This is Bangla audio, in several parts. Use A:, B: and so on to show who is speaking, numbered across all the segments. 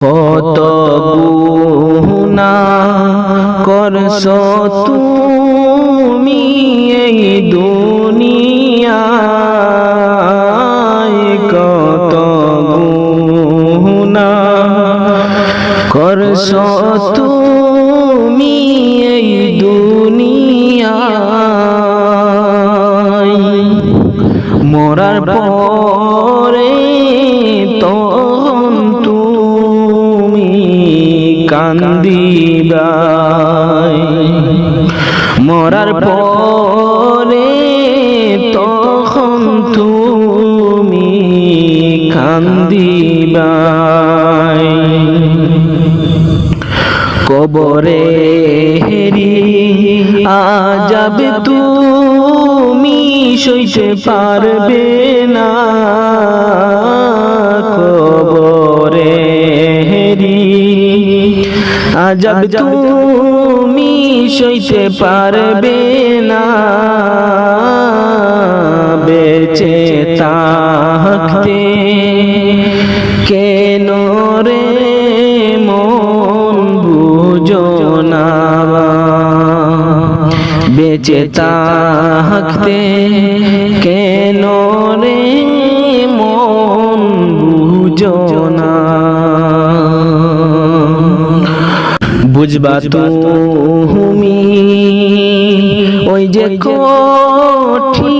A: কত গুনাহ করছো তুমি এই দুনিয়ায়, কত গুনাহ করছো তুমি এই দুনিয়ায়। মরার পরে তখন তুমি কান্দিবাই, মরার পরে তখন তুমি কান্দিবাই। কবরে হেরি আযাব তুমি সইতে পারবে না, কবরে হেরি আযাব তুমি সইতে পারবে না। বেঁচে থাকতে কেন রে মন বুঝো না, বেঁচে থাকতে কেন রে মন বুঝো না। বুঝবা তুমি ওই যে কঠিন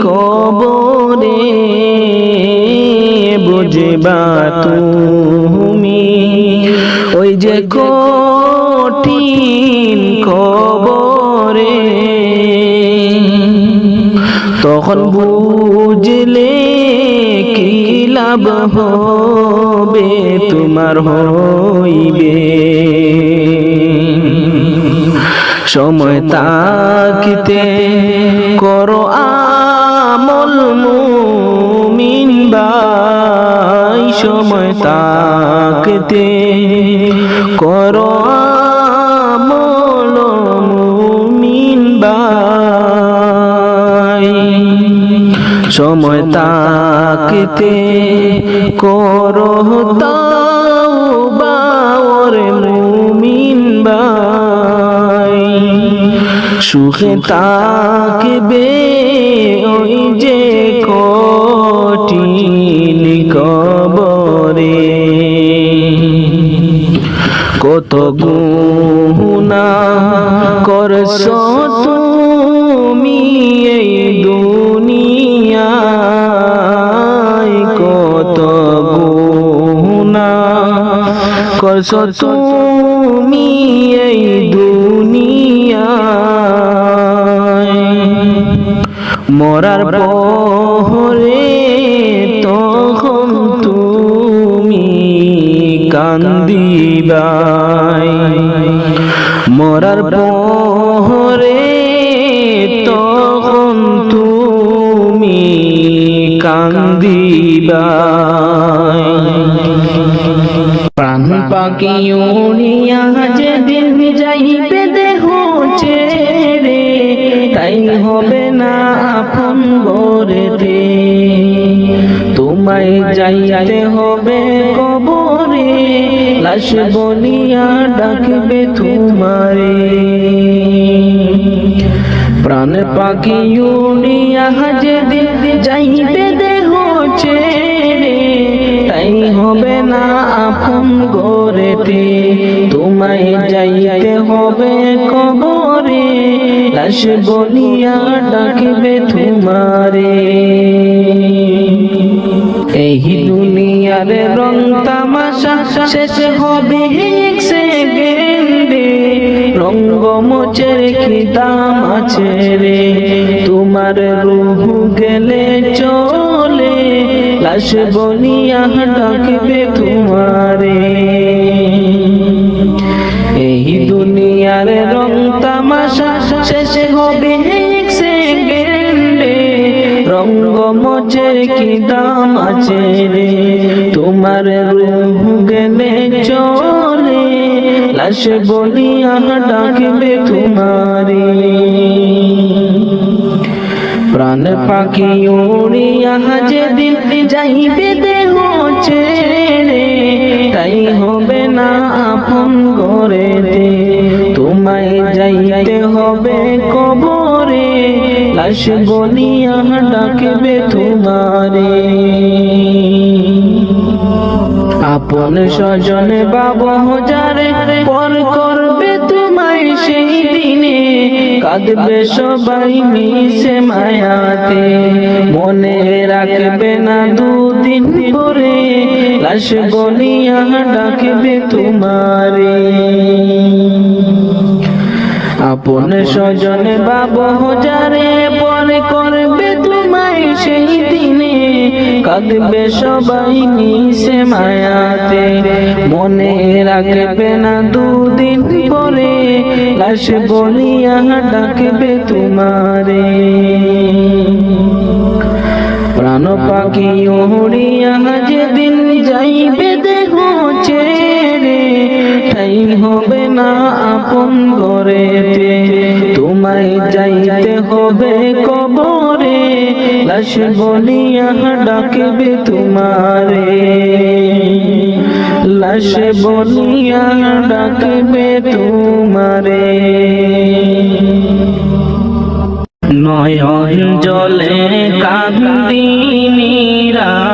A: কবরে, বুঝবা তুমি ওই যে কঠিন কবরে। তখন বুঝলে কি লাভ হবে তোমার হইবে, সময় তাকিতে করো আমল মুমিন ভাই, সময় তাকিতে করো আমল মুমিন ভাই, সময় তাকিতে করো তাওবা ওরে মুমিন ভাই। সুখে থাকবে ওই যে কঠিন কবরে, কত গুনাহ করছো তুমি এই দুনিয়ায়, কত গুনাহ করছো তুমি এই দুনিয়ায়। মরার পরে তখন তুমি কান্দিবাই, মরার পরে তখন তুমি কান্দিবাই। প্রাণ পাখি উড়িয়া যেদিন যাইবে দেহ ছেড়ে, তাই হবে না আপন ঘরেতে, তোমায় যাইতে হবে কবরে, লাশ বলিয়া ডাকবে তোমারে। প্রাণ পাখি উড়িয়া যেদিন যাইবে দেহ ছেড়ে, তাই হবে না আপন ঘরেতে, তোমায় যাইতে হবে কবরে, লাশ বলিয়া ডাকবে তোমারে। এই দুনিয়ার রং তামাশা শেষ হবে এক সেকেন্ডে, রঙ্গমঞ্চের কি দাম আছে রে, তোমার রূহ গেলে চলে, লাশ বলিয়া ডাকবে তোমারে। এই দুনিয়ার রং তামাশা শেষ হবে এক সেকেন্ডে, রঙ্গমঞ্চের কি দাম আছে রে, তোমার রূহ গেলে চলে, লাশ বলিয়া ডাকবে তোমারে। প্রাণ পাখি উড়িয়া যেদিন যাইবে দেহ ছেড়ে, তাই আপন ঘরেতে, তোমায় যাইতে হবে কবরে, লাশ বলিয়া ডাকবে তোমারে। আপন স্বজন বাবা যারে পর করবে তোমায় সেই দিনে, কাঁদবে সবাই মিশে মায়াতে, মনে রাখবে না দুদিন পরে, লাশ বলিয়া ডাকবে তোমারে। আপন স্বজন বাবা যারে পর করবে তোমায় সেই দিনে, কাঁদবে সবাই মিশে মায়াতে, মনে রাখবে না দুদিন পরে, লাশ বলিয়া ডাকবে তোমারে। প্রাণ পাখি উড়িয়া যেদিন যাইবে দেহ ছেড়ে, ঠাই হবে না আপন ঘরেতে, তোমায় যাইতে হবে কবরে, লাশ বলিয়া ডাকবে তোমারে, লাশ বলিয়া ডাকবে তোমারে। নয়ন জলে কান্দি নিরালায়,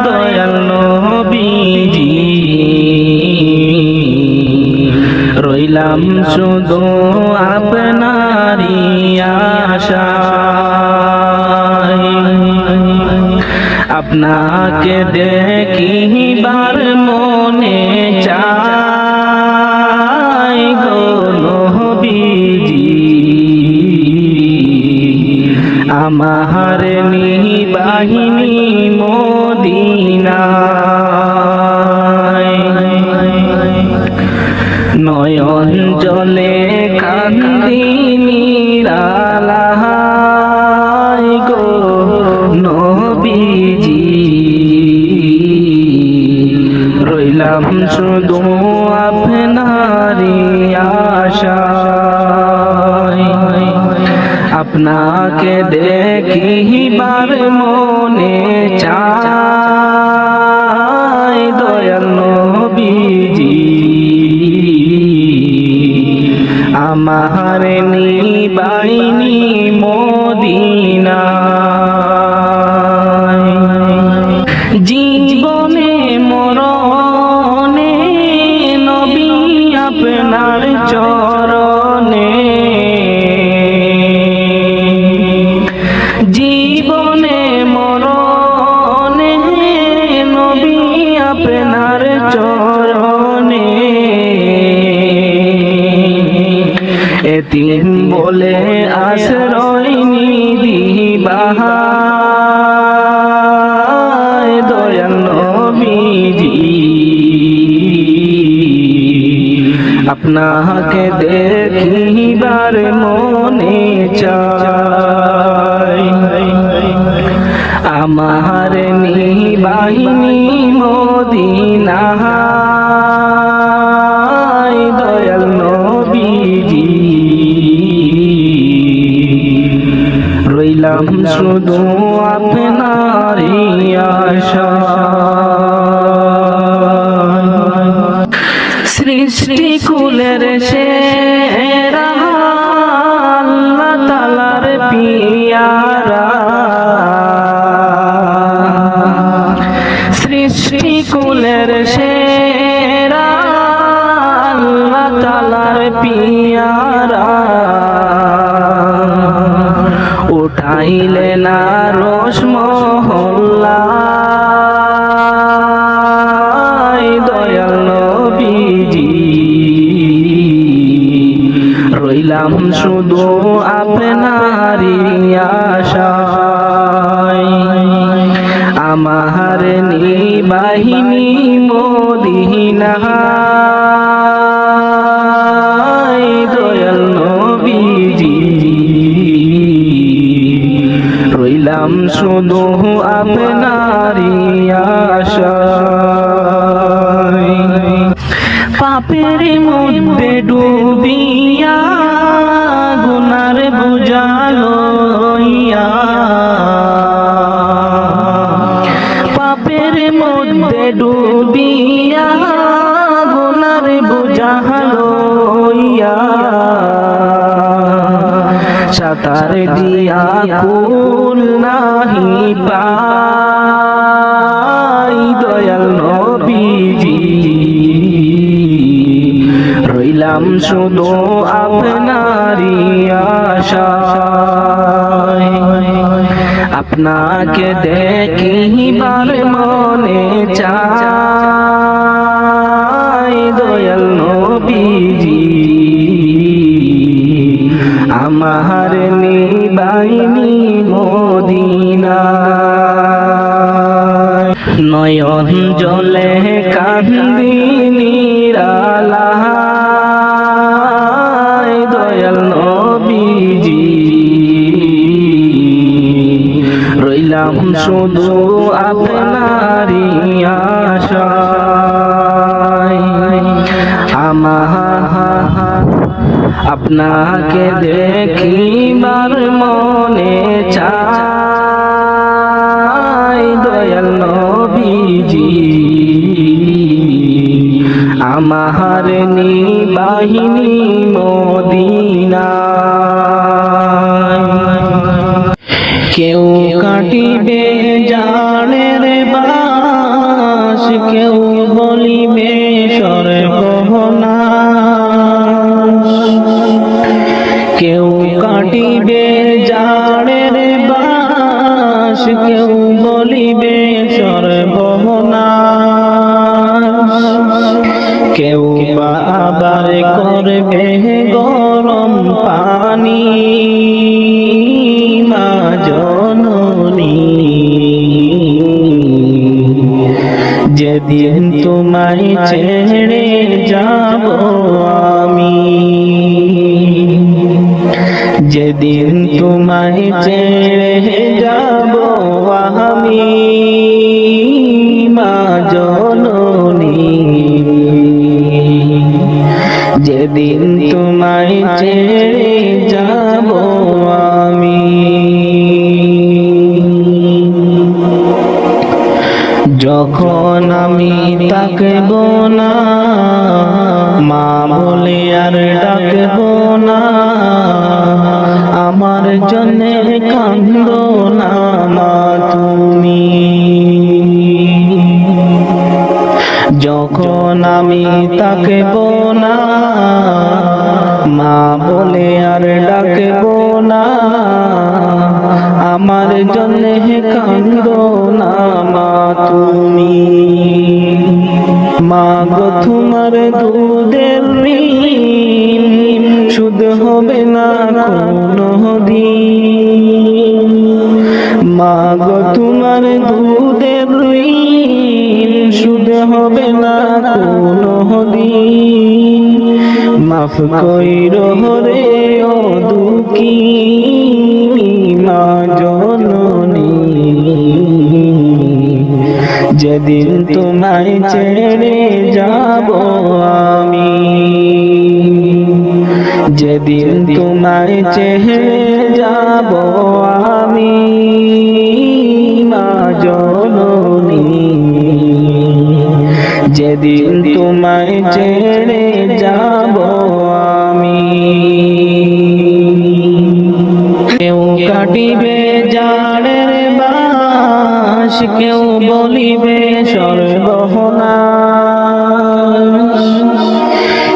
A: দয়াল নবীজি রইলাম শুধু আপনারই আশায়, আপনাকে দেখিবার মনে চায় গো নবীজি, আমার নিবাহিনী মদিনায়। নয়ন জলে কান্দি নিরালায় গো নবীজি, রইলাম শুধু আপনারই আশায়, আপনাকে দেখিবার মনে চায় দয়াল নবীজি, আমার নিবাহিনী মদিনায়। জীবনে মরণে নবী আপনার চরণে, জীবনে মরণে নবী আপনার চরণে, এতিম বলে আশ্রয় নিদিবাহায় দয়াল নবীজি, আপনাকে দেখিবার মনে চায়, আমার নিবাহিনী মদিনায় দয়াল নবীজি, রইলাম শুধু আপনারই আশায়। সৃষ্টি কুলের সেরা আল্লাহ তাআলার পিয়ারা, সৃষ্টি কুলের সেরা আল্লাহ তাআলার পিয়ারা, উঠাইলে না রোশ মহল্লায় দয়াল নবীজি, রইলাম শুধু আপনারই আশায়, আমার নিবাহিনী মদিনায় দয়াল নবীজি, রইলাম শুধু আপনারই আশায়। পাপের মধ্যে ডুবিয়া গুনার বোঝা লইয়া, পাপের মধ্যে মধ্যে ডুবিয়া গুনার বোঝা লইয়া সাঁতার দিয়া কুল নাহি পাই দয়াল নবীজি রইলাম শুধু আপনারই আশায় আপনাকে দেখিবার মনে চাই দয়াল নবীজি আমার নিবাইনি মদিনায় নয়ন জলে কান্দি নিরালায় দয়াল নবীজি রইলাম শুধু আপনারই আশায় আপনাকে দেখিবার মনে চাই দয়াল নবীজি আমার নিবাহিনী মদিনায় কেউ কাটিবে জানের বাস কেউ বলিবে সর্বনাশ কেউ কাটিবে জানের বাস কেউ বলিবে সর্বনাশ কেউ বা আবার করবে গরম পানি মা জননী যেদিন তোমায় ছেড়ে যাব আমি যেদিন তোমায় ছেড়ে যাব আমি মা জননী যেদিন তোমায় ছেড়ে যাব আমি যখন আমি তাকব না মা বলে আর ডাকব না আমার জন্য কান্দো না মা তুমি যখন আমি তাকব না মা বলে আর ডাকব না আমার জন্য কান্দো না মা তুমি মা গো তোমার দুধের ঋণ শুধু হবে না কোনো দিন মা গো তোমার দুধের ঋণ শুধু হবে না কোনো দিন মাফ কইরো রে ও দুঃখী মা জননী যেদিন তোমায় ছেড়ে যাব আমি যেদিন তোমায় ছেড়ে যাব আমি মা জননী যেদিন তোমায় ছেড়ে যাব আমি কেউ কাটিবে জাড়ের বাস কেউ বলিবে সর্বনাশ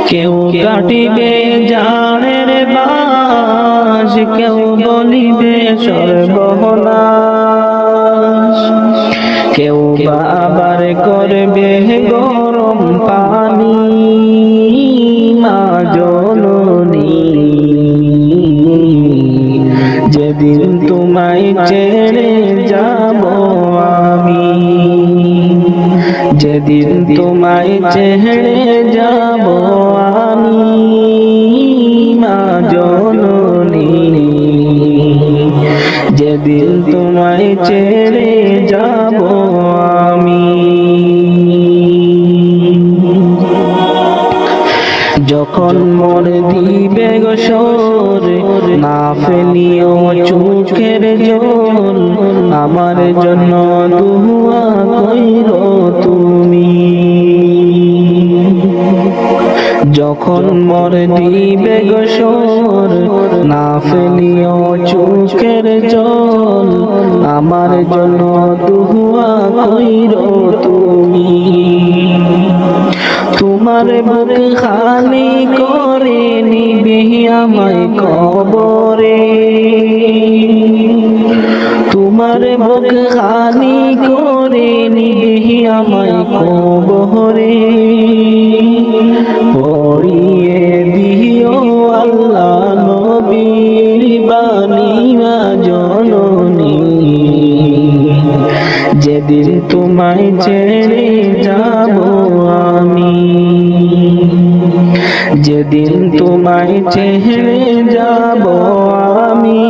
A: কেউ কাটিবে জাড়ের বাস কেউ বলিবে সর্বনাশ কেউ আবার করবে গরম পানি মা জননী যেদিন তোমায় ছেড়ে যাব আমি যেদিন তোমায় ছেড়ে যাব আমি মা জননী যেদিন তোমায় ছেড়ে যাব আমি যখন মোর দিবে গোসর না ফেলিও চোখের জল আমার জন্য দুয়া কইরো যখন মোর দিবে গোসর না ফেলিও চোখের জল আমার জন্য দুয়া কইরো তুমি তোমার বুক খালি করে নিবে আমায় কবরে তোমার বুক খালি করে নিবে আমায় কবরে পড়িয়ে দিও আল্লাহ নবীর বাণী জননী যেদিন তোমায় ছেড়ে যাব আমি যেদিন তোমায় ছেড়ে যাব আমি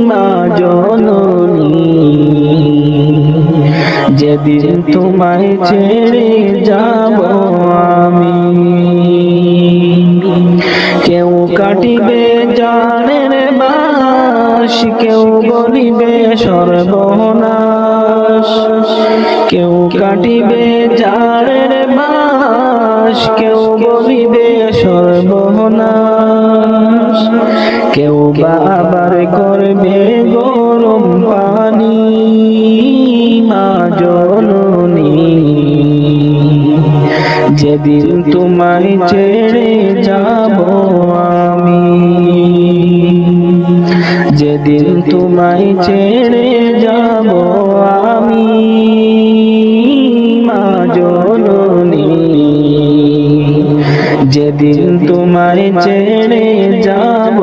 A: মা জননী যেদিন তোমায় ছেড়ে যাব আমি কেউ কাটিবে জানের বাস কেউ বলিবে সর্বনাশ কেউ কাটিবে জানের বাস কেউ বলিবে সর্বনাশ কেউ বাবার করবে গরম পানি মা জননী যেদিন তোমায় ছেড়ে যাব আমি যেদিন তোমায় ছেড়ে যাব আমি মা জননী যেদিন তোমায় ছেড়ে যাব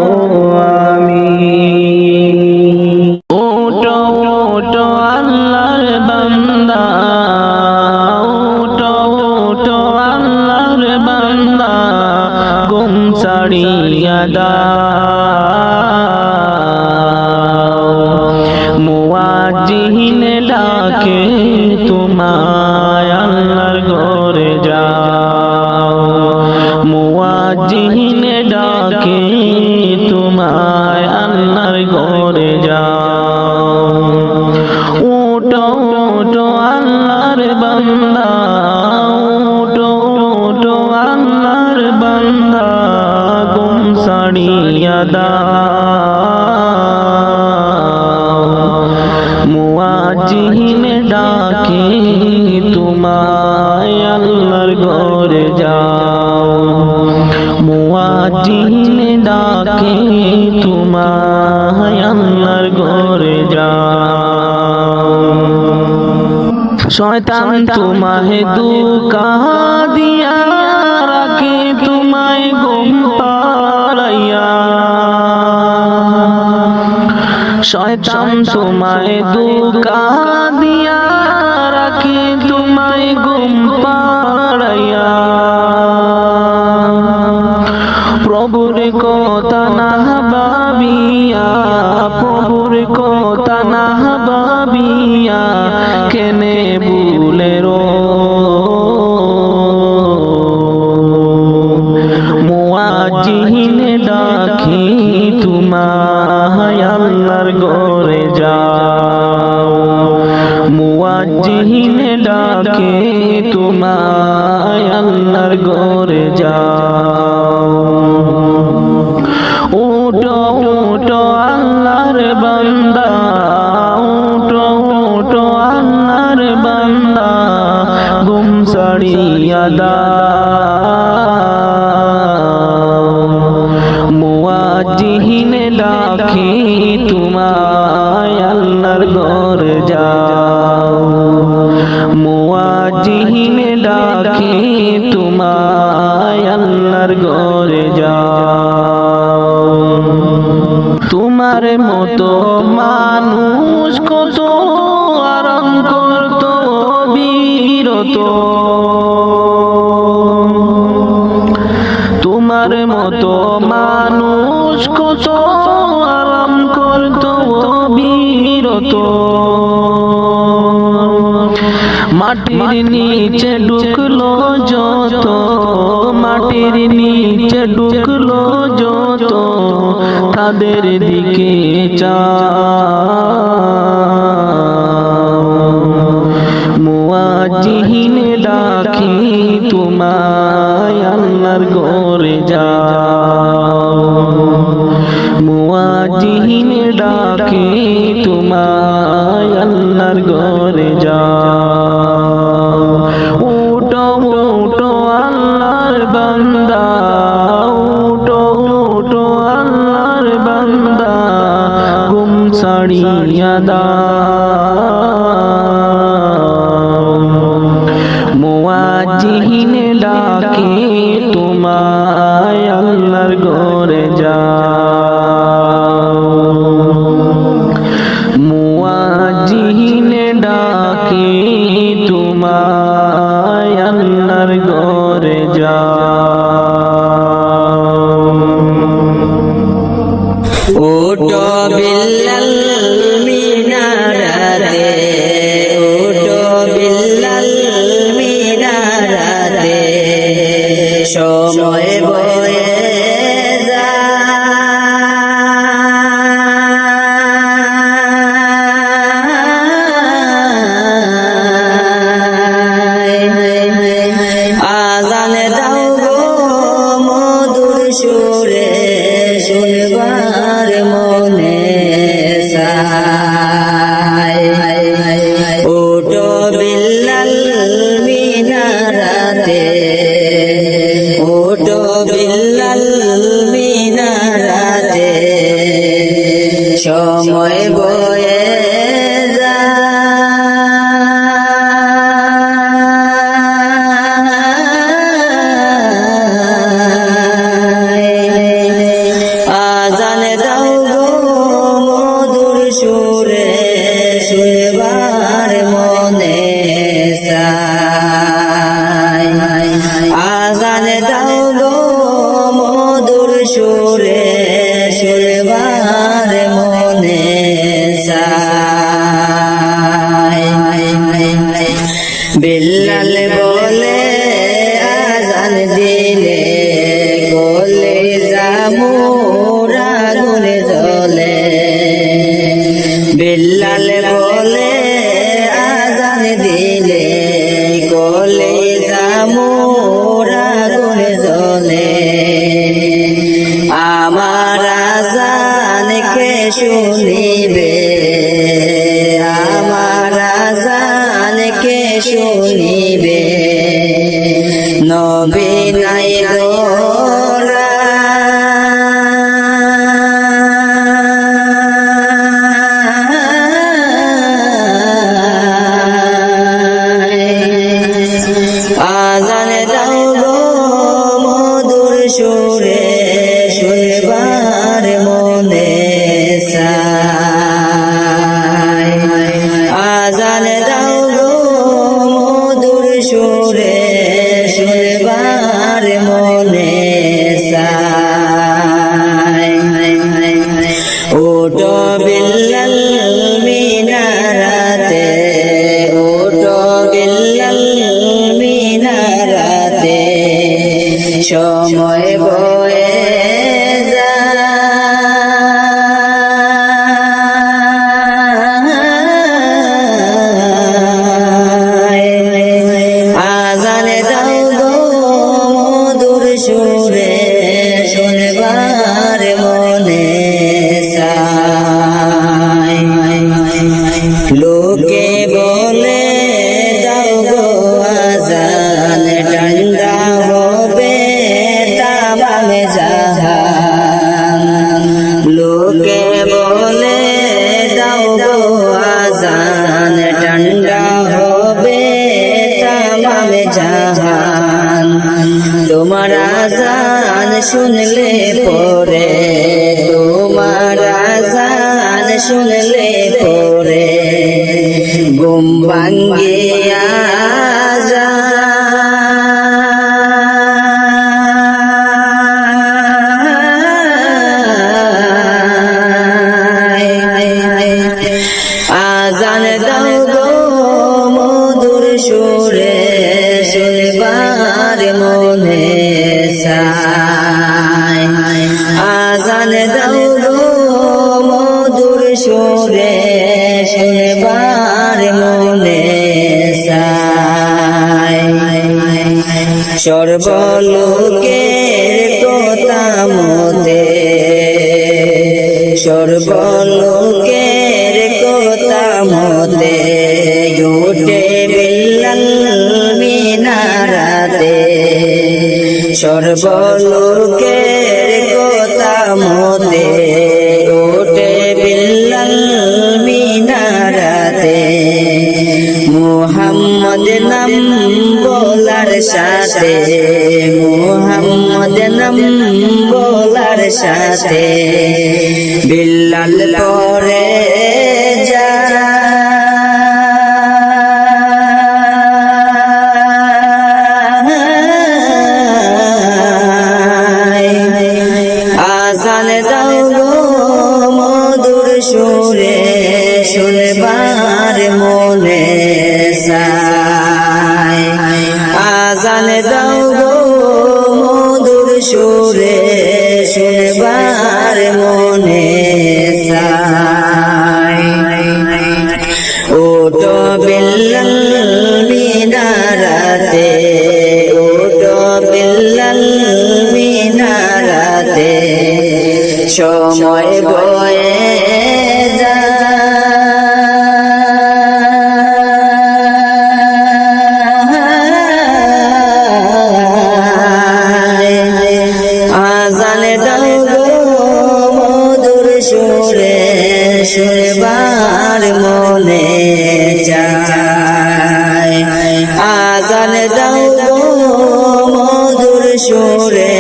A: আমি ওটো ওটো আল্লাহর বান্দা ওটো ওটো আল্লাহর বান্দা গুম ছাড়িয়া দাও মুয়াজ্জিন ডাকে তোমায় আল্লাহর ঘরে যাও মুয়াজ্জিন ডাকে তোমায় আল্লাহর ঘরে যাও ওটো ওটো আল্লাহর বান্দা ওটো ওটো আল্লাহর বান্দা গুম ছাড়িয়া দাও মুয়াজ্জিন ডাকে তোমায় আল্লাহর ঘরে যাও মুয়াজ্জিন ডাকে তোমায় আল্লাহর ঘরে যাও শয়তান তোমায় ধোঁকা দিয়া রাখে তোমায় ঘুম পাড়াইয়া শয়তান তোমায় ধোঁকা দিয়া রাখে তোমায় ঘুম পাড়াইয়া প্রভুর কথা না ভাবিয়া প্রভুর কথা না ভাবিয়া কেনে ভুলে মুয়াজ্জিন ডাকি তোমায় আল্লাহর ঘরে যাও মুয়াজ্জিন ডাকে তোমায় আল্লাহর ঘরে যাও ওটো ওটো আল্লাহর বান্দা ওটো ওটো আল্লাহর বান্দা গুম ছাড়িয়া দাও মুয়াজ্জিন ডাকে তোমায় আল্লাহর ঘরে যাও মুয়াজ্জিন ডাকে তোমায় আল্লাহর ঘরে যাও তোমার মতো মানুষ কত আরাম করত বিরত তোমার মতো মানুষ কত আরাম করত বিরত মাটির নিচে ঢুকলো যত মাটির নিচে ঢুকলো যত তাদের দিকে চাও মুয়াজ্জিন ডাকি তোমায় আল্লাহর ঘরে যাও মুয়াজ্জিন ডাকে তোমায় আল্লাহর ঘরে যাও উঠো উঠো আল্লাহর বান্দা উঠো উঠো আল্লাহর বান্দা ঘুম ছাড়িয়া দাও মুয়াজ্জিন ডাকে তোমায় আল্লাহর ঘরে যাও মুয়াজ্জিন ডাকে তোমায় আল্লাহর ঘরে যাও
B: ওটো বিল্লাল মিনারাতে ওটো বিল্লাল মিনারাতে সময় বয়ে আজান দাও গো মধুর সুরে শুনবার মনে চায় ওটো বিল্লাল মিনারাতে ওটো বিল্লাল মিনারাতে সময় বয়ে আজান দাও গো মধুর সুরে শুনবার মনে চায় আজান দাও গো মধুর সুরে শুনবার মনে চায় বিল্লাল বলে আজান দিলে গলে জামুর আগুন জ্বলে বিল্লাল বলে আজান দিলে গলে জামুর আগুন জ্বলে আমার আজান কে শুনিবে আমার আজান কে শুনিবে নবী নাই দোরা আজান দাও গো মধুর সুরে শুনবার মনে চায় আজান দাও গো মধুর সুরে শুনবার মনে চায় ওটো বিল্লাল মিনারাতে ওটো বিল্লাল মিনারাতে সময় বয়ে আজান দাও গো মধুর সুরে শুনবার মনে চায় লোকে বলে দাও গো আজান ঠান্ডা হবে তামাম জাহান লোকে বলে দাও গো আজান ঠান্ডা হবে তামাম জাহান তোমার আজান শুনলে পরে তোমার আজান শুনলে পরে ঘুম ভাঙ্গিয়া আজান দাও গো মধুর সুরে শুনবার মনে চায় আজান দাও গো মধুর সুরে শুনবার মনে চায় সর্বলোকের কথা মতে সর্বলোকের কথা মতে উঠে বিল্লাল মিনারাতে সর্বলোকের কথা মতে উঠে বিল্লাল মিনারাতে মুহাম্মদ নাম বলার সাথে মুহাম্মদ নাম বলার সাথে বিল্লাল পরে আজান দাও গো মধুর সুরে শুনবার মনে চায় আজান দাও গো মধুর সুরে শুনবার মনে চায় ওটো বিল্লাল মিনারাতে ওটো বিল্লাল মিনারাতে সময় বয়ে আজান দাও গো মধুর সুরে শুনবার মনে চায় আজান দাও গো মধুর সুরে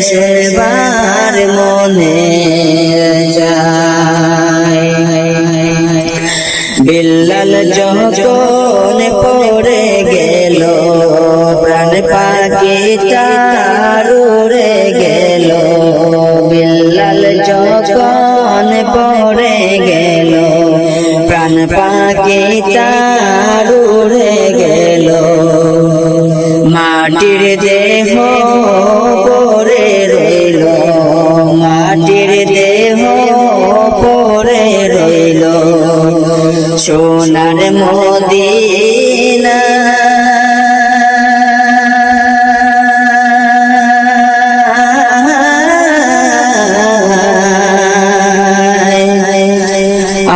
B: শুনবার মনে চায় বিল্লাল যখন পড়ে গেল প্রাণ পাখি তার উড়ে গেল বিল্লাল যখন পড়ে গেল প্রাণ পাখি তার উড়ে গেল মাটির দেহ পড়ে রইল মাটির দেহ পড়ে রইল সোনার মদিনা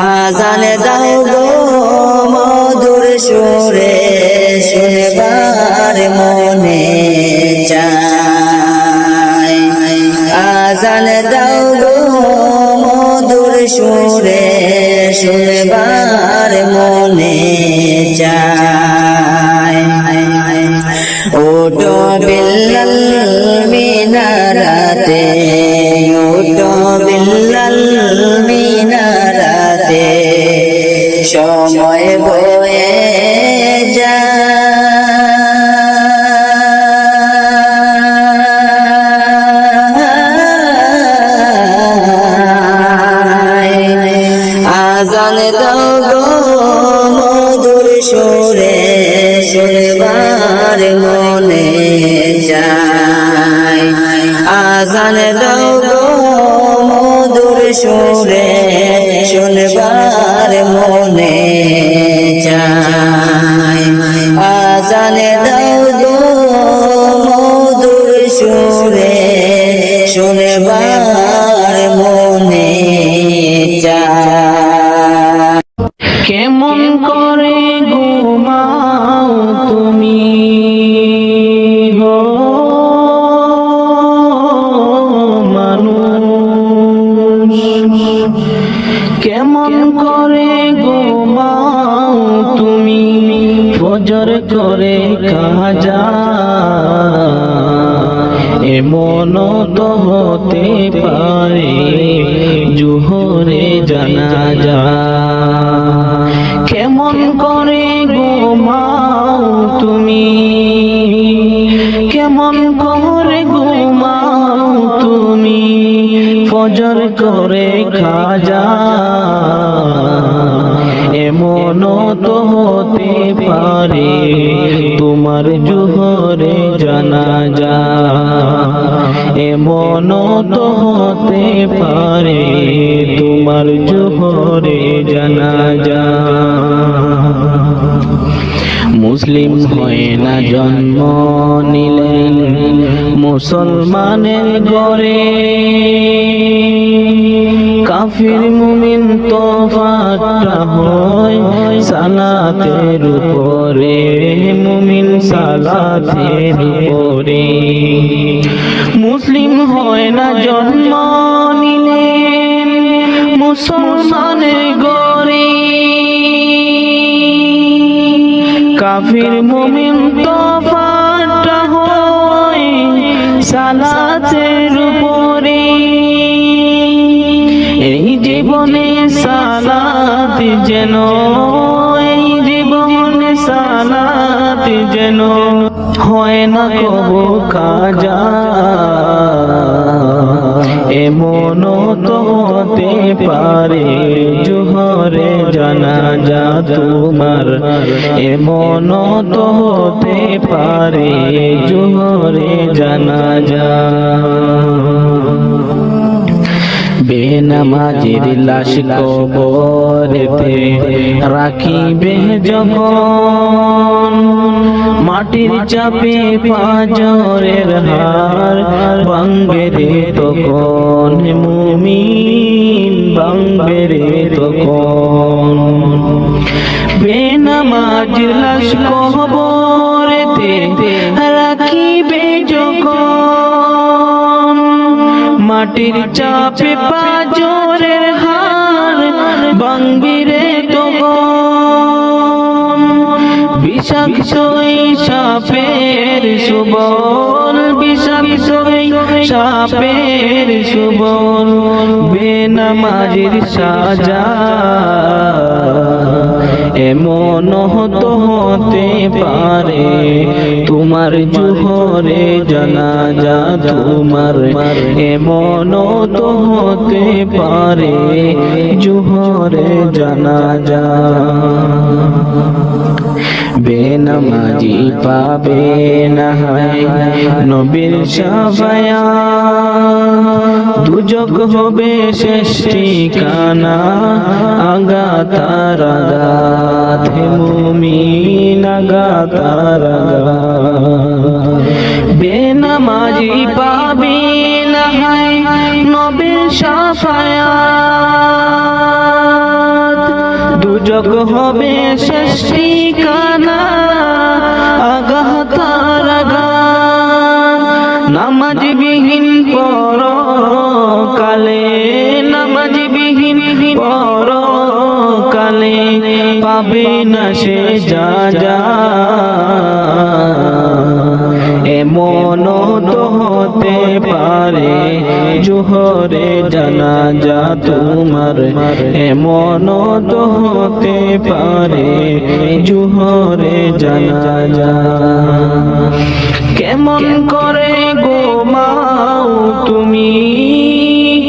B: আজান দাও গো মধুর সুরে শুনবার মনে চায় আজান দাও গো মধুর সুরে শুনবার মনে চায় ওটো বিল্লাল মিনারাতে ওটো বিল্লাল মিনারাতে সময় বয়ে আজান দাও গো মধুর সুরে শুনবার মনে চায় আজান দাও গো মধুর সুরে শুনবার মনে চায় আজান দাও গো মধুর সুরে শুনবার মনে চায়
A: কেমন করে ঘুমাও তুমি গো মানুষ কেমন করে ঘুমাও তুমি ফজর করে কাজা এমন তো হতে পারে জোহরে জানাজা কেমন করে ঘুমাও তুমি কেমন করে ঘুমাও তুমি ফজর করে খাজা এমন তো হতে পারে তোমার জোহরে জানাজা এমন তো হতে পারে তোমার জোহরে জানাজা মুসলিম হয় না জন্ম নিলেন মুসলমানের ঘরে, কাফির মুমিন তফাৎটা হয় সালাতের উপরে, মুমিন সালাতের উপরে। মুসলিম হয় না জন্ম নিলেন মুসলমানের ঘরে, কাফির মুমিন তফাৎটা হয় সালাতের উপরে। এই জীবনে সালাত যেন, এই জীবনে সালাত যেন হয় না কবু কাজা, এমন তো হতে পারে জোহরে জানাজা তোমার, এমন তো হতে পারে জোহরে জানাজা। বেনামাজির লাশ কবরেতে রাখিবে যখন, মাটির চাপে পাঁজরের হার ভাঙবে রে তখন, মুমিন ভাঙবে রে তখন। বেনামাজির লাশ কবরেতে রাখিবে যখন, মাটির চাপে পাঁজরের হার ভাঙবে রে তখন। বিষাক্ত সাপের সুবল, বিষাক্ত সাপের সুবল, বেনামাজির সাজা, এমন তো হতে পারে তোমার জোহরে জানাজা তোমার, এমন তো হতে পারে জোহরে জানাজা। বেনামাজি পাবে না নবীর শাফায়াত, দুজক হবে শেষ ঠিকানা আগাতার আগাত, হে মুমিন আগাতার আগাত। বেনামাজি পাবে না নবীর শাফায়াত, দুজক হবে শেষ ঠিকানা আগাতার আগাত। নামাজ বিহীন পরকালে, নামাজ বিহীন পরকালে পাবে না সে যা, এমন তো হতে পারে জোহরে জানাজা তোমার, এমন তো হতে পারে জোহরে জানাজা। কেমন করে ঘুমাও তুমি,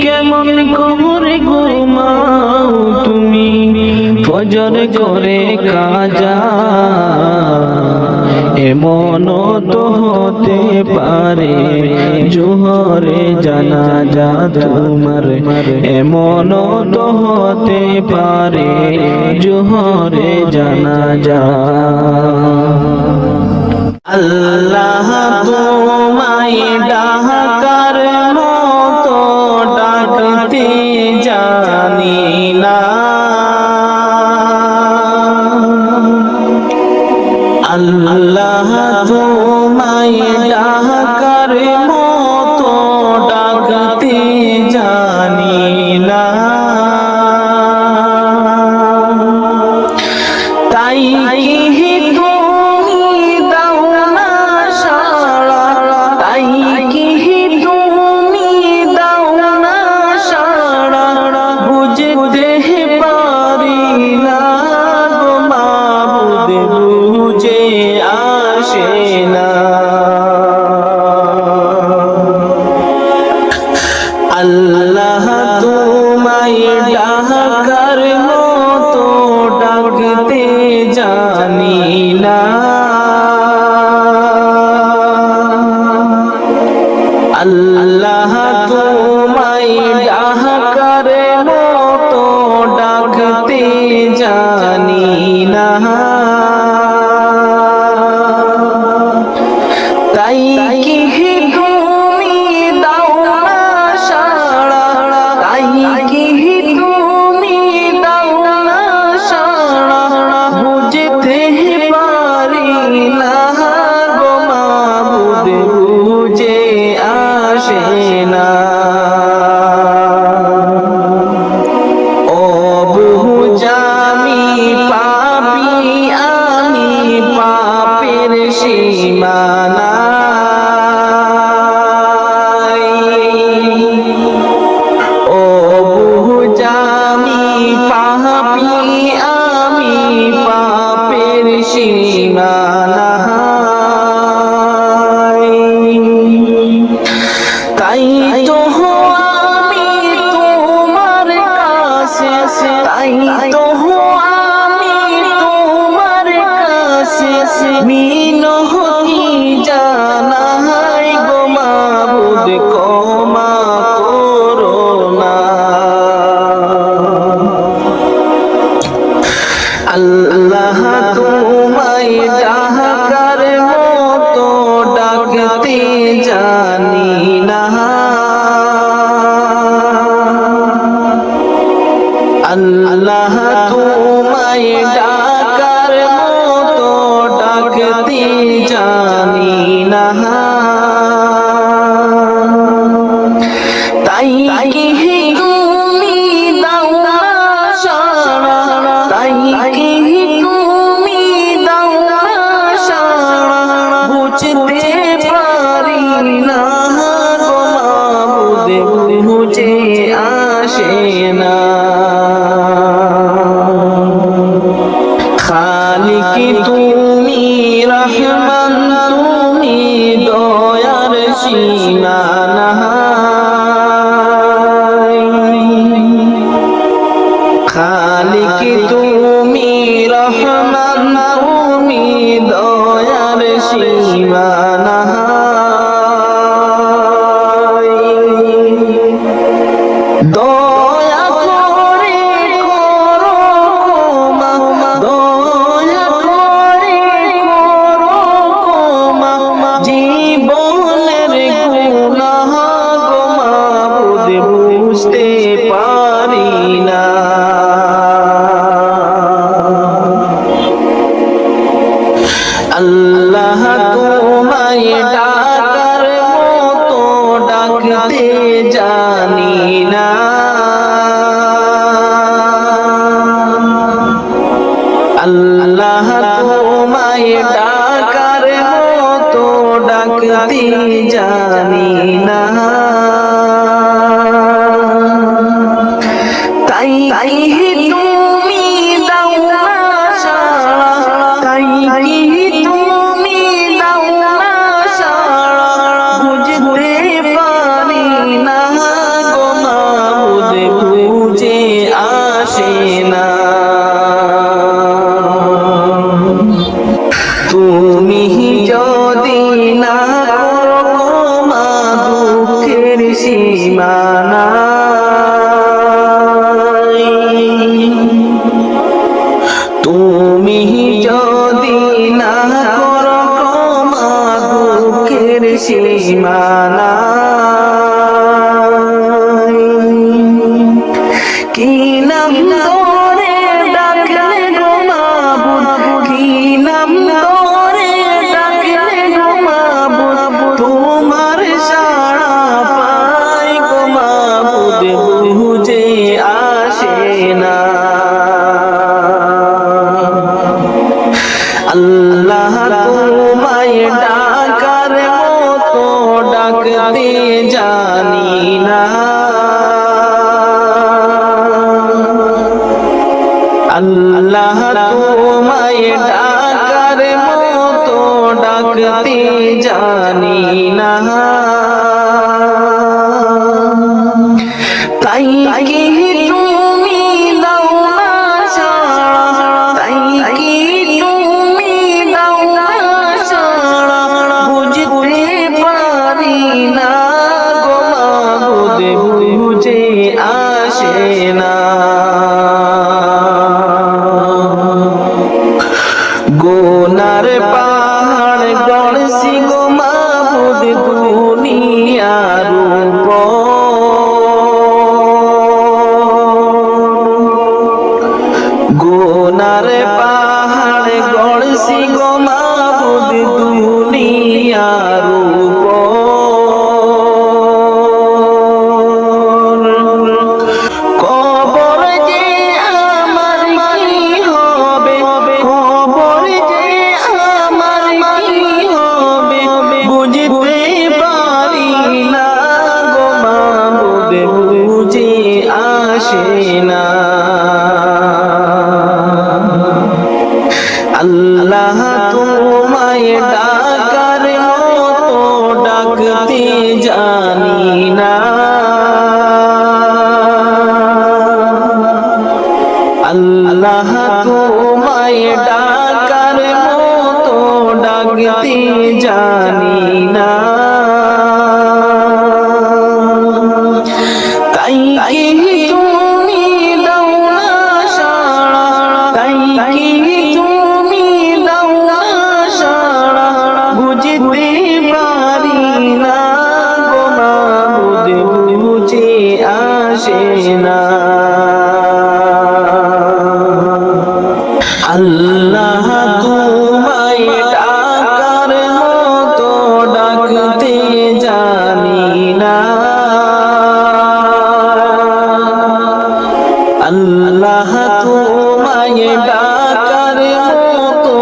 A: কেমন করে ঘুমাও তুমি, ফজর করে কাজা, এমন তো হতে পারে জোহরে জানাজা তোমার, এমন তো হতে পারে জোহরে জানাজা। আল্লাহ তোমায় ডাকার মতো ডাকতে জানি না, আল্লাহ তোমায় ডাকার মতো ডাকতে জানি না, তাই কি তুমি দাও না সাড়া, তাই কি তুমি দাও না সাড়া, বুঝতে পারি না গো মাবুদ, বুঝে আসে না। সীমানা ও বুঝামি পাপি আমি পাপের সীমানা তাই তো আমি তোমার কাছে তাই তো আমি তোমার কাছে মিনতি জানাই গো মাবুদ ক্ষমা করো না আল্লাহ তোমায় ডাকার মতো ডাকতে জানি না আল্লাহ তোমায় ডাকার মতো ডাকতে জানি না তাই কি তুমি দাও না সাড়া তাই কি তুমি দাও না সাড়া বুঝতে পারি না গো মাবুদ বুঝে আসে না খালিক তুমি রহমান তুমি দয়ার সীমানা খালিক তুমি রহমান তুমি দয়ার সীমানা দয়া করে করো ক্ষমা দয়া করে করো ক্ষমা জীবনের গুনাহ গো মাবুদ বুঝতে পারি না আল্লাহ তোমায় ডাকার মতো ডাকতে জানি না আল্লাহ তোমায় ডাকার মতো ডাকতে জানি না তাই তুমি দাও না সাড়া তাই তুমি দাও না সাড়া বুঝতে পারি না গো মাবুদ বুঝে আসে না তুমি যদি না করো ক্ষমা দুঃখের সীমানা তুমি যদি না করো ক্ষমা দুঃখের সীমানা কি নাম ধরে ডাকলে গো মাবুদ কি নাম ধরে ডাকলে গো মাবুদ তোমার সাড়া পাই গো মাবুদ বুঝে আসে না আল্লাহ তোমায় ডাকার মতো ডাকতে জানি না আল্লাহ তোমায় ডাকার মতো ডাকতে জানি না তাই কি তুমি দাও না সাড়া তাই কি তুমি দাও না সাড়া বুঝতে পারি না গো মাবুদ বুঝে আসে না গুনার পাহাড় গড়ছি গো মাবুদ তোমায় ডাকার মতো ডাকতে জানি না। আল্লাহ তোমায় ডাকার মতো ডাকতে জানি না। তাই কি তুমি দাও না সাড়া, তাই কি তুমি দাও না সাড়া, বুঝতে পারি না গো মাবুদ, বুঝে আসে না। আল্লাহ তোমায় ডাকার মতো ডাকতে জানি না। আল্লাহ তোমায় ডাকার মতো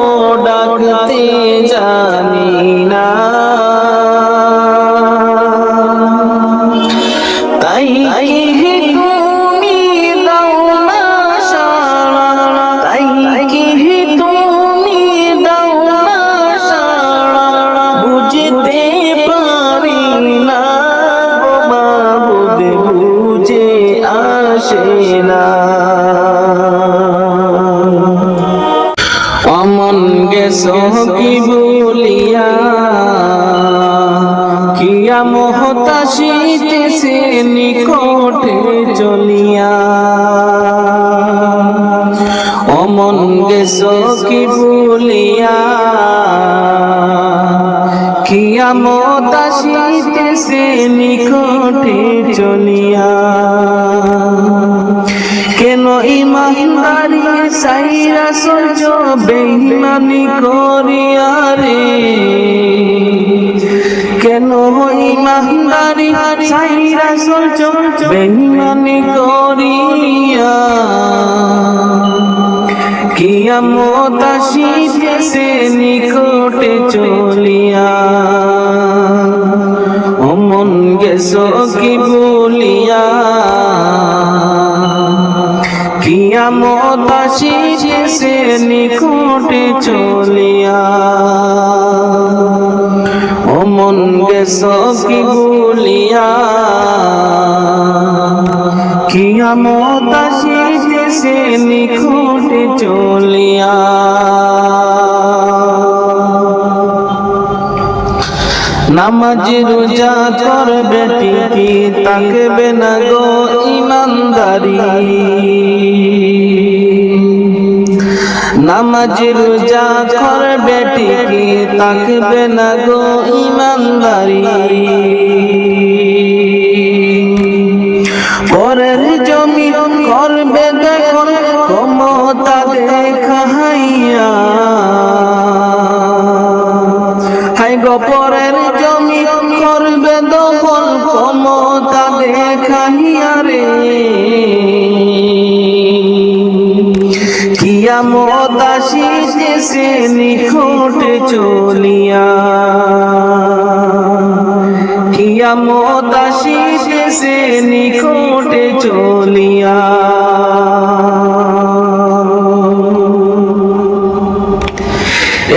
A: ডাকতে জানি না। তাই কি তুমি দাও না সাড়া, তাই কি তুমি দাও না সাড়া, বুঝতে পারি না গো মাবুদ, বুঝে আসে না। অমন গেছো কি বলিয়া, কিয়া মহতাশিতেছে নিকটে চলিয়া। অমন গেছো কি বলিয়া, কিয়া মহতাশিতেছে নিকটে চলিয়া। কেন ইমানদারি সাইরা সহ্য বেঈমানি করিয়া রে, কেন ইমানদারি সাইরা সহ্য বেঈমানি করিয়া। কিয়ামত আসিতেছে নিকটে চলিয়া। অমন গেছো কি বলিয়া, কিয়ামত আসিতেছে নিকটে চলিয়া। অমন গেছো কি বলিয়া, কিয়ামত আসিতেছে নিকটে চলিয়া। নামাজ রোজা করবে ঠিকই, তাকবে না গো ইমানদারি। নামাজ রোজা করবে ঠিকই, তাকবে না গো ইমানদারি। পরের জমি করবে দেখুন ক্ষমতা দেখাইয়া। হাই গো পরের জমি করবে দখল ক্ষমতা দেখাইয়া রে। কিয়ামত আসিতেছে নিকটে চলিয়া। কিয়ামত আসিতেছে নিকটে চলিয়া।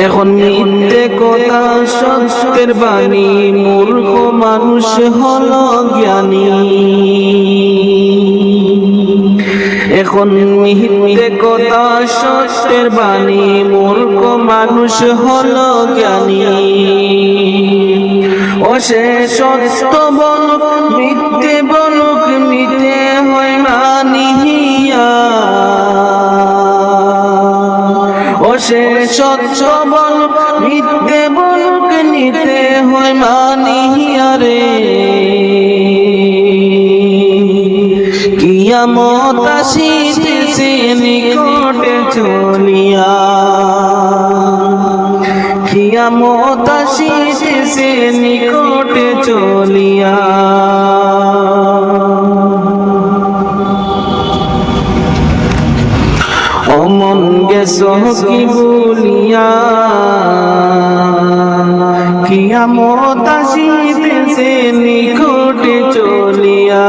A: এখন মিথ্যে কথা সত্যের বাণী, মূর্খ মানুষ হলো জ্ঞানী। এখন মিথ্যে কথা সত্যের বাণী, মূর্খ মানুষ হলো জ্ঞানী। ও সে সত্য বলুক মিথ্যে বলুক, মিথ্যে হয় মানিয়া। ও সে সত্য বলুক মিথ্যে বলুক, নিতে হয় মানিয়া রে। কিয়ামত আসিতেছে নিকটে চলিয়া। কিয়ামত আসিতেছে নিকটে চলিয়া। অমন গেছো কি বলিয়া, কিয়ামত আসিতেছে নিকটে চলিয়া।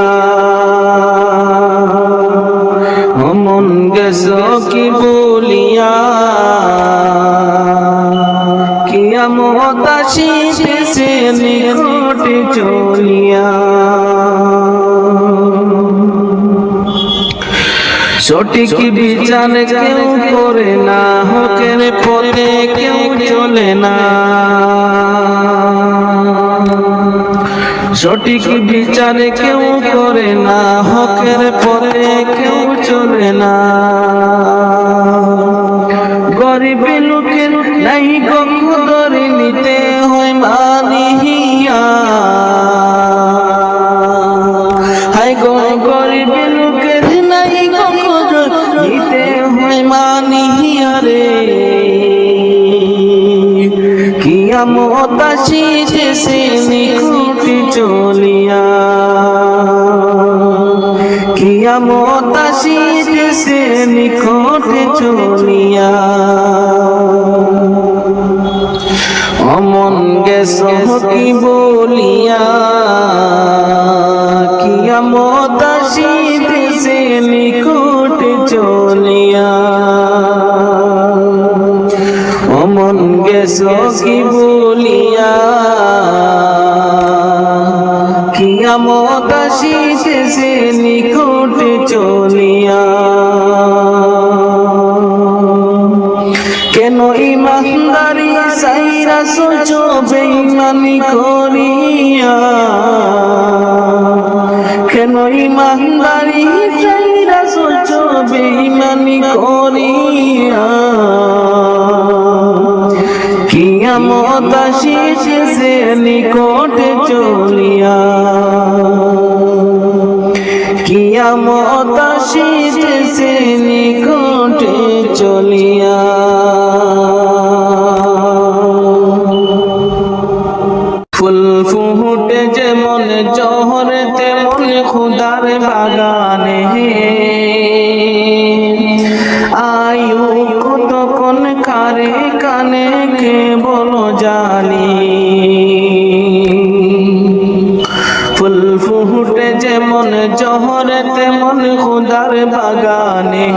A: অমন গেছো কি বলিয়া, কিয়ামত আসিতেছে নিকটে চলিয়া সঠিক বিচার কেউ করে না হকের পথে কেউ চলে না সঠিক বিচার কেউ করে না হকের পথে কেউ চলে না গরিব লোকের নাই কদর নিতে হয় মানিয়া হায় গো গরিব লোকের নাই কদর নিতে হয় মানিয়া রে কিয়ামত আসিতেছে নিকটে চলিয়া কিয়ামত আসিতেছে নিকটে চলিয়া অমন গেছ কি বলিয়া কিয়ামত আসিতেছে নিকটে চলিয়া অমন গেছ কি বলিয়া কিয়ামত আসিতেছে নিকটে চলিয়া কেন ইমানদারি সাইরা সোচো বেঈমানি করিয়া কেন ইমানদারি সাইরা সোচো বেঈমানি করিয়া কিয়ামত আসিতেছে নিকটে চলিয়া কিয়ামত আসিতেছে নিকটে চলিয়া ফুল ফুটে যেমন জহর তেমন খুদার বাগানে আয়ু কতক্ষণ কারে কানে কে বলো জানি ফুল ফুটে যেমন জহর তেমন খুদার বাগানে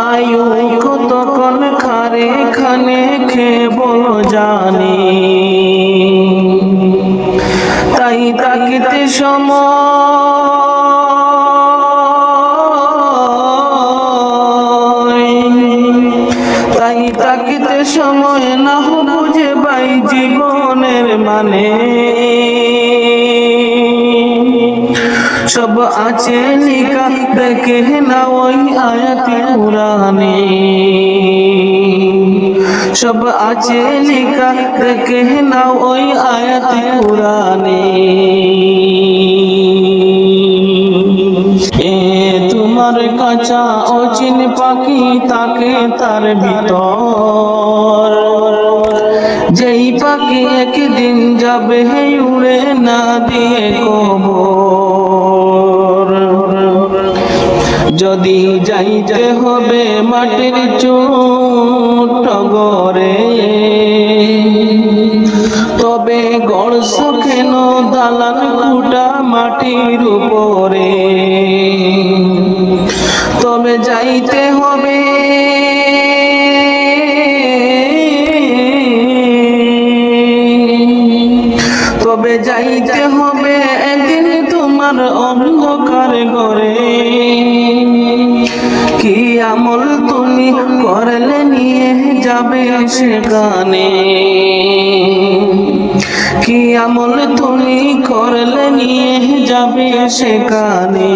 A: আয়ু কতক্ষণ কারে খানে কে বলো জানি তাই তাকিতে তাই তাকিতে সময় না বুঝে পাই জীবনের মানে সব আছে লিখা দেখে না ওই আয়াতে কুরআনে সব আছে লিখা দেখে না ওই আয়াতে কুরআনে এ তোমার কাঁচা অচিন পাখি তাকে তার ভিতর যেই পাখি একদিন যাবে উড়ে না দিয়ে কবর যদি যাইতে হবে মাটির চোট গড়ে তবে গড়ছ কেন দালান কুটা মাটির উপরে তবে যাইতে হবে তবে যাইতে হবে একদিন তোমার অন্ধকার ঘরে কি আমল তুমি করলে নিয়ে যাবে সেখানে কি আমল তুমি করলে নিয়ে যাবে সেখানে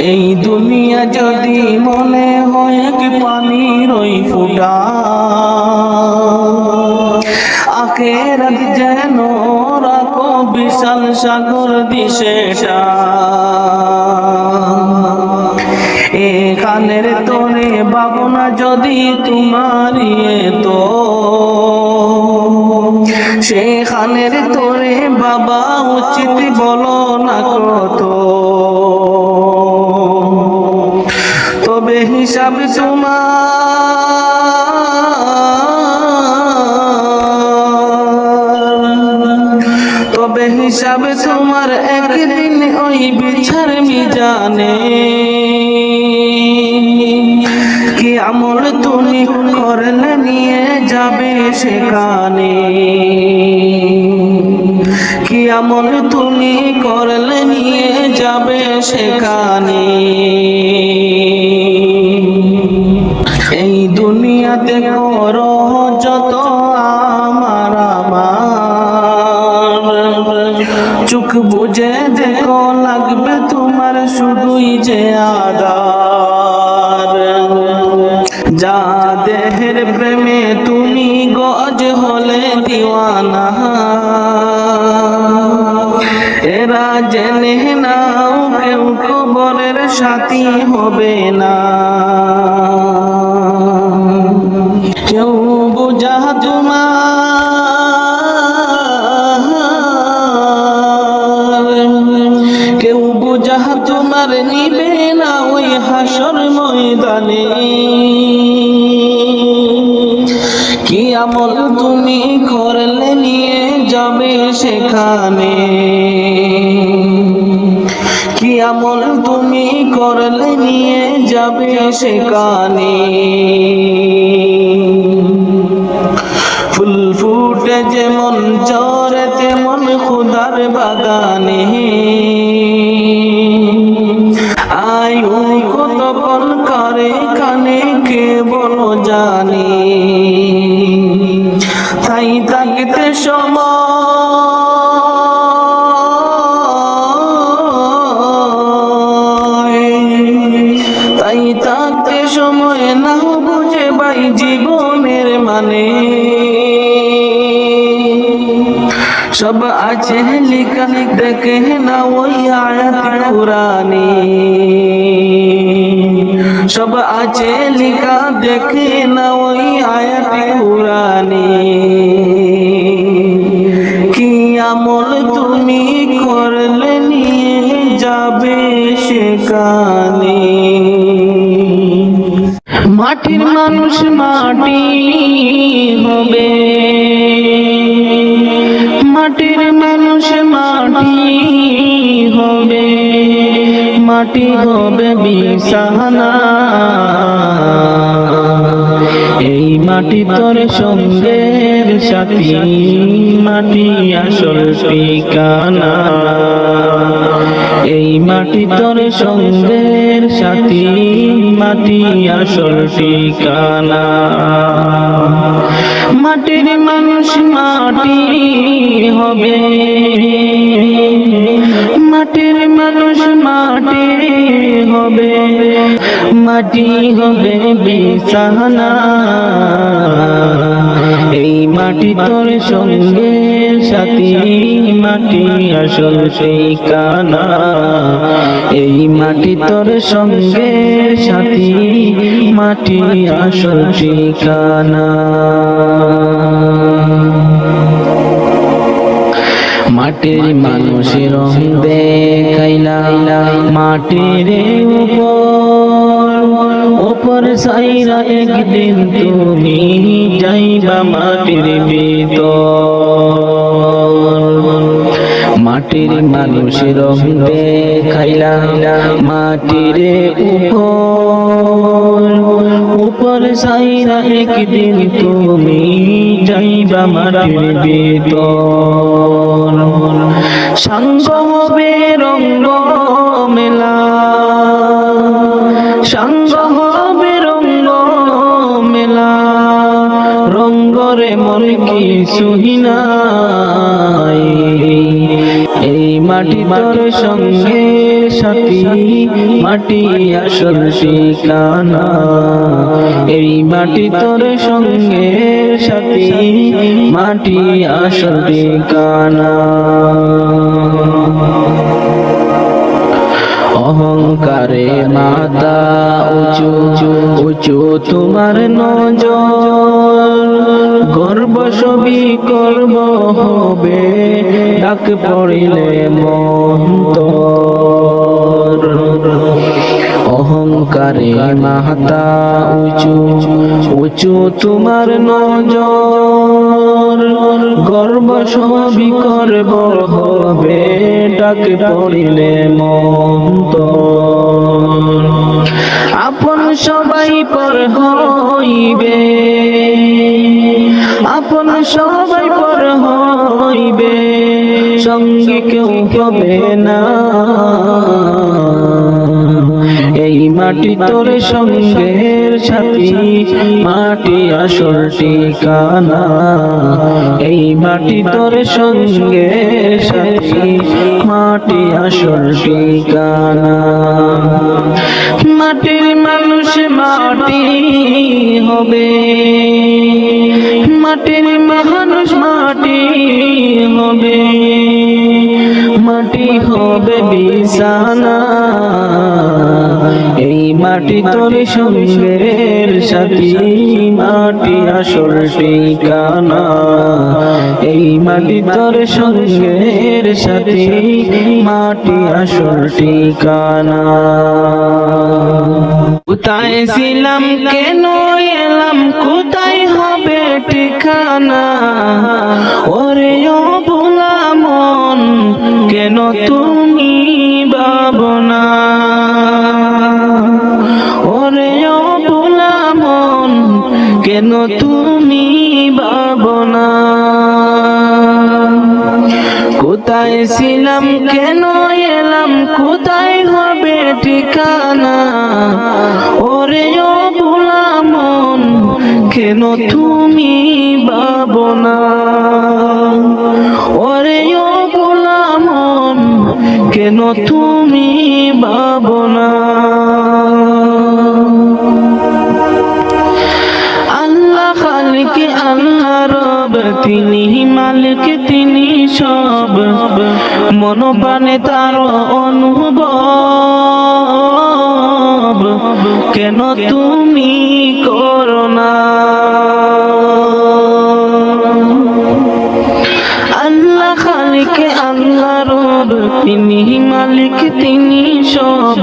A: এই দুনিয়া যদি মনে হয় কি পানির ওই ফুটা আখেরাত যেন রাখো বিশাল সাগর দিশেটা এখানের তোরে ভাবনা যদি তোমারই তো সেখানের তোরে বাবা উচিত বলো না কত তবে হিসাব তবে হিসাব তোমার একদিন ওই বিচার মিজানে আমল তুমি করলে নিয়ে যাবে সেখানে, কি আমল তুমি করলে নিয়ে যাবে সেখানে। এই দুনিয়াতে করো যত আমার চোখ বুঝে দেখো লাগবে তোমার শুধুই যে আদার। যা দেহের প্রেমে তুমি গজ হলে দিওয়ানা, এরা জেনে নাও কেউ কবরের সাথী হবে না। কেউ বুঝা কেউ বুঝা তোমার নিবে না ওই হাসর ময়দানে। কি আমল তুমি করলে নিয়ে যাবে সেখানে, কি আমল তুমি করলে নিয়ে যাবে সেখানে। ফুল ফুটে যেমন ঝরে তেমন খুদার বাগানে, আয়ু কতক্ষণ করে কানে কে বলো জানি। তাই থাকতে তাই থাকতে সময় না বুঝে ভাই জীবনের মানে। সব আছে লিখা দেখে না ওই আয়াত কুরআনে, সব আছে লিখা দেখে না ওই আয়াত কুরআনে। কি আমল তুমি করলে নিয়ে যাবে সেখানে। মাটির মানুষ মাটি হবে, মাটির মানুষ মাটি হবে, মাটি হবে বিছানা। এই মাটি তোর সঙ্গের সাথী, মাটি আসল ঠিকানা। এই মাটি তোর সঙ্গের সাথী, মাটি আসল ঠিকানা। মাটির মানুষ মাটি হবে, মাটির মানুষ মাটি হবে, মাটি হবে বিছানা। এই মাটি তোর সঙ্গের সাথী, মাটি আসল ঠিকানা। এই মাটি তোর সঙ্গের সাথী, মাটি আসল ঠিকানা। মাটির মানুষের রং দেখাইলা মাটির উপর সাইরা একদিন তুমি যাইবা মাটির ভিতর। মাটির মানুষের রং দেখাইলা মাটির উপর সাইরা একদিন তুমি যাইবা মাটির ভিতর। সঙ্গ হবে রঙ্গ মেলা, সঙ্গ হবে রঙ্গ মেলা। রঙ্গরে মন কিছুই নাই, এই মাটি তোর সঙ্গে সাথী, মাটি আসল ঠিকানা। এই মাটি তোর সঙ্গে সাথী, মাটি আসল ঠিকানা। অহংকারে মাথা উঁচু উঁচু তোমার নজর, গর্ব সবই করব হবে ডাক পড়িলে মন্তর। অহংকারে মাথা উঁচু উঁচু তোমার নজর, গর্ব সবই করব হবে ডাক পড়িলে মন্তর। আপন সবাই পর হইবে, আপন সবাই পর হইবে, সঙ্গে কেউ হবে না। এই মাটি তোর সঙ্গের সাথী, মাটি আসল ঠিকানা। এই মাটি তোর সঙ্গের সাথী, মাটি আসল ঠিকানা। মাটির মানুষ মাটি হবে, মাটির মানুষ মাটি হবে, মাটি হবে বিছানা। এই মাটি তোর সঙ্গের সাথী, মাটি আসল ঠিকানা। এই মাটি তোর সঙ্গের সাথী, মাটি আসল ঠিকানা। কোথায় ছিলাম কেন এলাম, কোথায় হবে ঠিকানা? ওরে ও ভোলা মন, কেন তুমি ভাবনা? ওরে ও ভোলা মন, কেন তুমি ভাবনা? কোথায় ছিলাম কেন এলাম, কোথায় হবে ঠিকানা? ওরে ও ভোলা মন, কেন তুমি ভাবনা? ওরে ও ভোলা মন, কেন তুমি ভাবনা? আল্লাহ খালিক আল্লাহ রব, তিনি মালিক তিনি সব, মন প্রাণে তার অনুভব, কেন তুমি করো না? আল্লাহ খালিক আল্লাহ রব, তিনি মালিক তিনি সব,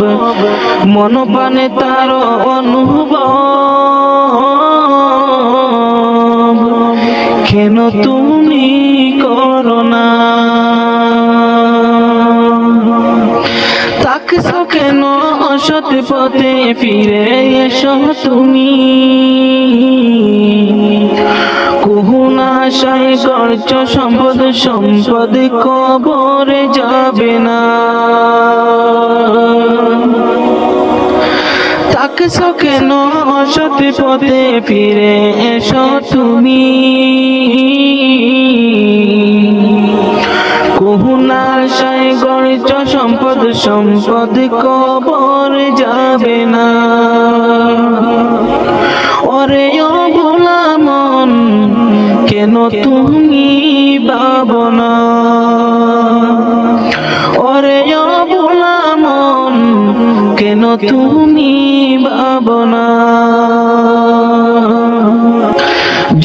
A: মন প্রাণে তার অনুভব, কেন তুমি করো না? তাকছো কেন অসৎ পথে, ফিরে এসো তুমি। কুহুনা আশায় করছ সম্পদ, সম্পদ কবরে যাবে না। তাকছো কেন অসৎ পথে, ফিরে এসো তুমি। কুহুনা আশায় গড়ছ সম্পদ, সম্পদ কবর যাবে না। ওরে ও ভোলা মন, কেন তুমি ভাবনা? ওরে ও ভোলা মন, কেন তুমি ভাবনা?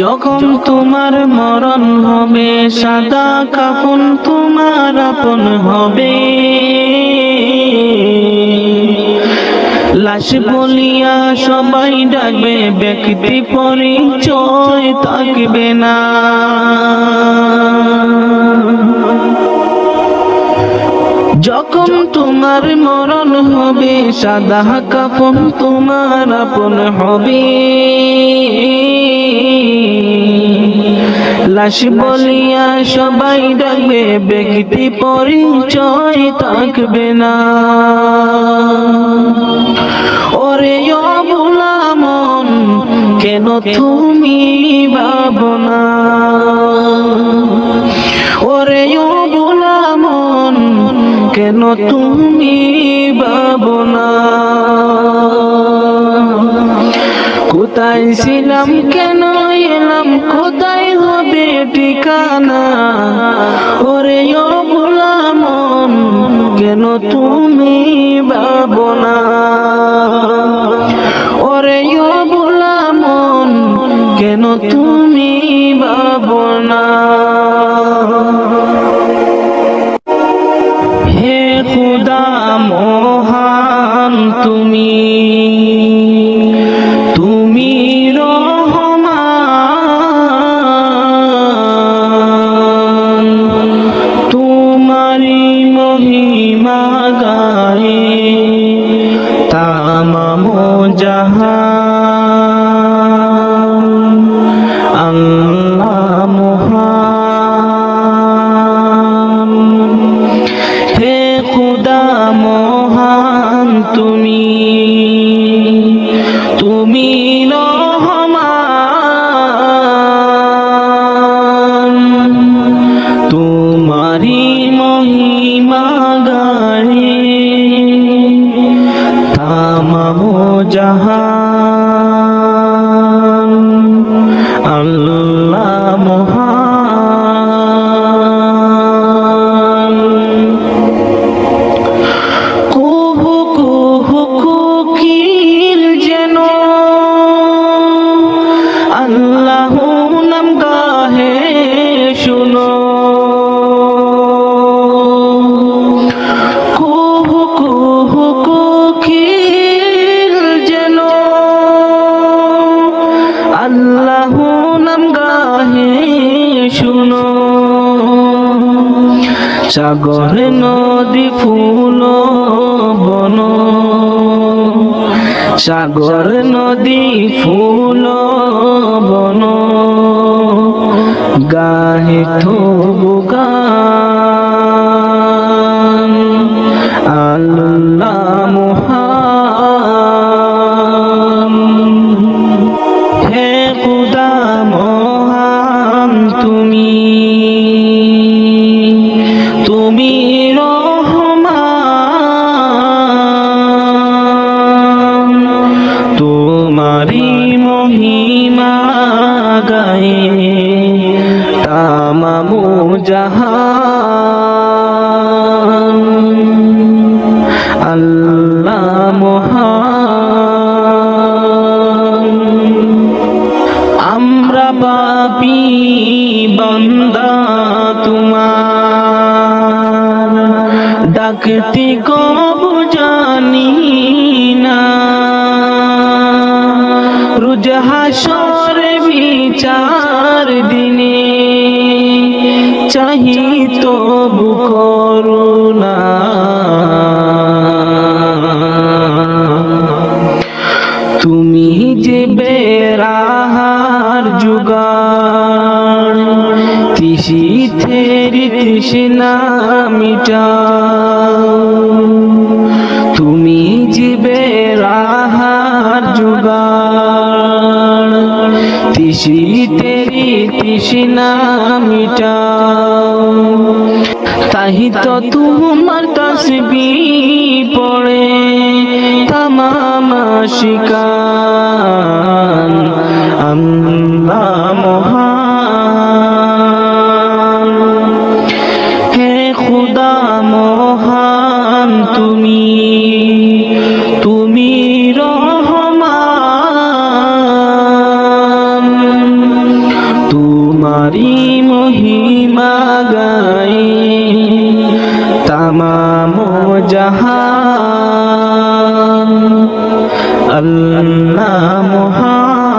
A: যখন তোমার মরণ হবে, সাদা কাফন তোমার আপন হবে। লাশ বলিয়া সবাই ডাকবে, ব্যক্তি পরিচয় থাকবে না। যখন তোমার মরণ হবে, সাদা কাফন তোমার আপন হবে। লাশ বলিয়া সবাই ডাকবে, ব্যক্তি পরিচয় থাকবে না। ওরে ও ভোলা মন, কেন তুমি ভাবনা? ওরে ও ভোলা মন, কেন তুমি ভাবনা? কোথায় ছিলাম কেন এলাম, কোথায় হবে ঠিকানা? ওরে ও ভোলা মন, কেন তুমি ভাবনা? ওরে ও ভোলা মন, কেন তুমি ভাবনা? হে খুদা মহান তুমি, তুমি রহমান, তোমারি মহিমা গায়ে তামাম আল্লাহ মহান, হে খুদা মহান তুমি, তুমি রহমান, তোমারি মহিমা গায়ে তামাম জাহান। আল্লাহ মহান, কুহু কুহু কোকিল যেন আল্লাহ নাম গাহে শুনো, কুহু কুহু কোকিল যেন আল্লাহ নাম গাহে শুনো। সাগর নদী ফুল বন, সাগর নদী ফুল বন গাহে তবু গান। আল্লাহ মহান, হে খুদা মহান তুমি, তুমি রহমান, তোমারি মহিমা গায়ে তামাম জাহান। আল্লাহ মহান, আমরা পাপী বান্দা তোমার, ডাকতে কব জানি না, রোজ হাসর বিচার দিনে চাহি তবু করুণা। তুমি যে বেরাহার জুগান, তিসি থেরি তৃষ্ণা মিটাও, তুমি যে বেরাহার জুগান, তিসি তেরি তৃষ্ণা মিটাও। তাহি তো তোমার তাসবিহ পড়ে তামাম আশিকান। আল্লাহ মহান, হে খুদা মহান তুমি, তুমি রহমান, তোমারি মহিমা গায়ে তামাম জাহান। আল্লাহ মহান।